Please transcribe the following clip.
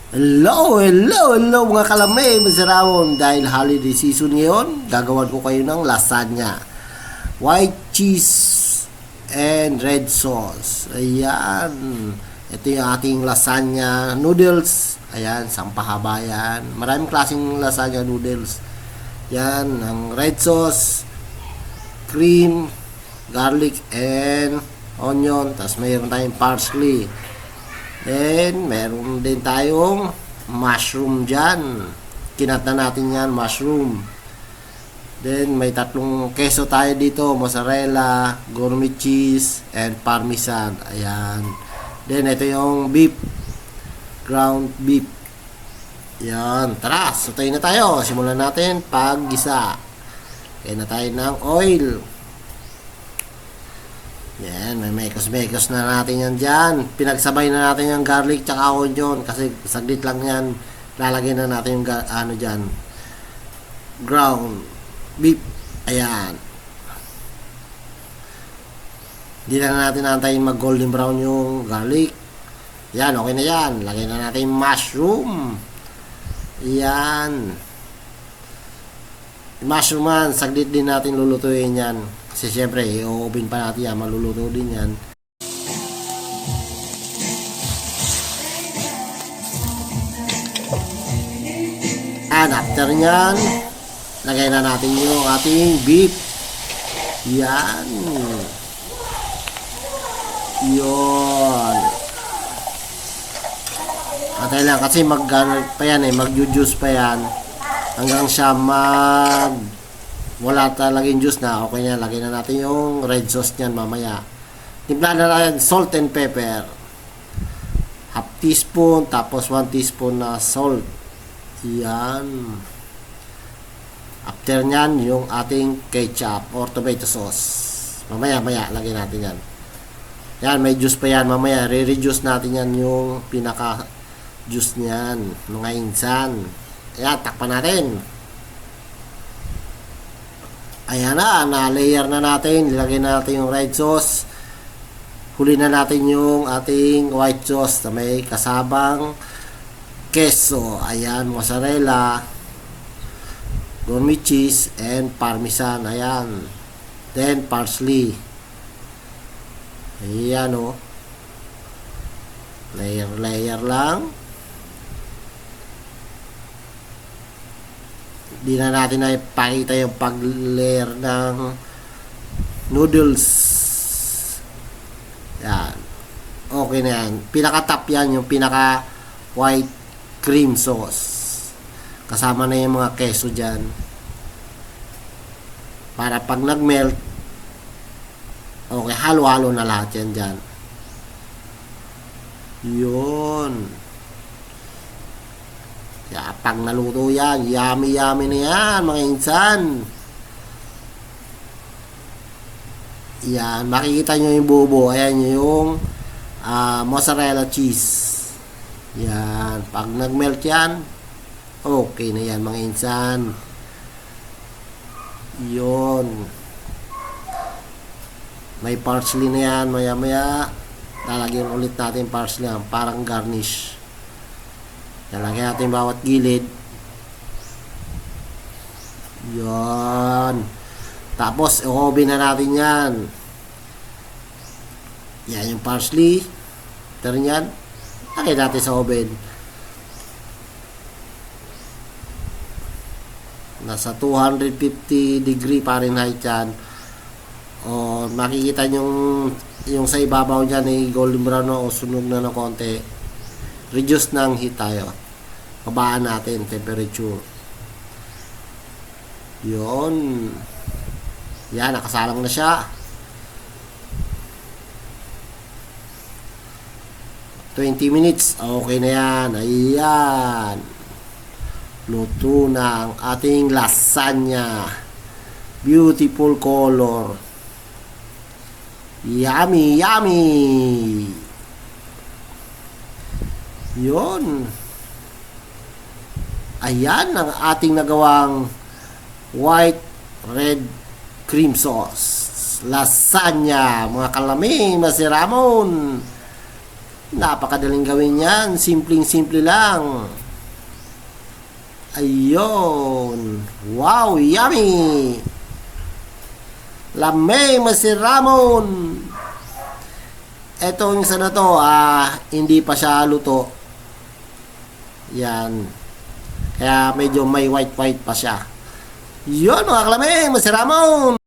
Hello mga kalame, Masaramon. Dahil holiday season ngayon, gagawan ko kayo ng lasagna. White cheese and red sauce. Ayan. Ito yung ating lasagna noodles. Ayan, sampahaba yan. Maraming klaseng lasagna noodles. Yan, ang red sauce, cream, garlic, and onion. Tapos mayroon tayong parsley. Then, meron din tayong mushroom dyan. Kinat na natin yan, mushroom. Then, may tatlong keso tayo dito. Mozzarella, gourmet cheese, and parmesan. Ayan. Then, ito yung beef. Ground beef. Yan. Tara, sutayin na tayo. Simulan natin paggisa. Kaya na tayo ng oil. Yan, may mekos-mekos na natin yan dyan. Pinagsabay na natin yung garlic tsaka onion kasi saglit lang yan. Lalagay na natin yung ano dyan. Ground beef. Ayan. Hindi na natin antayin mag golden brown yung garlic. Yan, okay na yan. Lagay na natin yung mushroom. Yan. Mushroom man, saglit din natin lulutuin yan. Kasi syempre, i-oven pa natin yan, maluluto din yan. And after nyan, lagay na natin yung ating beef. Yan. Yun. Atay lang, kasi pa yan mag-juice pa yan. Hanggang siya wala talagang juice na, okay na, lagay na natin yung red sauce niyan mamaya. Timpla na natin salt and pepper. Half teaspoon, tapos 1 teaspoon na salt. Yan. After nyan, yung ating ketchup or tomato sauce. Mamaya, lagay natin yan. Yan, may juice pa yan. Mamaya, re-reduce natin yan yung pinaka-juice niyan. Mga insan. Ayan, takpan natin. Ayan na layer na natin. Ilagay na natin yung red sauce. Huli na natin yung ating white sauce na may kasabang keso. Ayan, mozzarella, gourmet cheese, and parmesan. Ayan. Then, parsley. Ayan o. Layer lang. Di na natin na ipakita yung pag-layer ng noodles. Yan. Okay na yan. Pinaka-top yan, yung pinaka-white cream sauce. Kasama na yung mga keso dyan. Para pag nag-melt, okay, halo-halo na lahat yan dyan. Yun. Ya, pag naluto yan, yummy na yan, mga insan. Yan, makikita nyo yung bubo. Ayan yung mozzarella cheese. Yan, pag nag-melt yan, okay na yan, mga insan. Yun. May parsley na yan, maya lalagyan ulit natin parsley yan, parang garnish. Lalagyan natin bawat gilid. Yan. Tapos, i-oven na natin yan. Yan yung parsley. Pero yan, lagay natin sa oven. Nasa 250 degree Fahrenheit yan. O, makikita yung sa ibabaw dyan ay golden brown o sunog na ng konti. Reduce ng heat tayo. Babaan natin temperature. Yun. Yan, nakasalang na siya. 20 minutes. Okay na yan. Ayan. Luto na ang ating lasagna. Beautiful color. Yummy. Yun. Ayan ang ating nagawang white red cream sauce lasagna, mga kalami, Masaramon. Napakadaling gawin yan. Simpleng-simple lang. Ayun. Wow, yummy! Lamay Masiramon. Etong isa na to, hindi pa siya luto. Yan. Kaya medyo may white-white pa siya. Yun mga kalamay, Masiramon.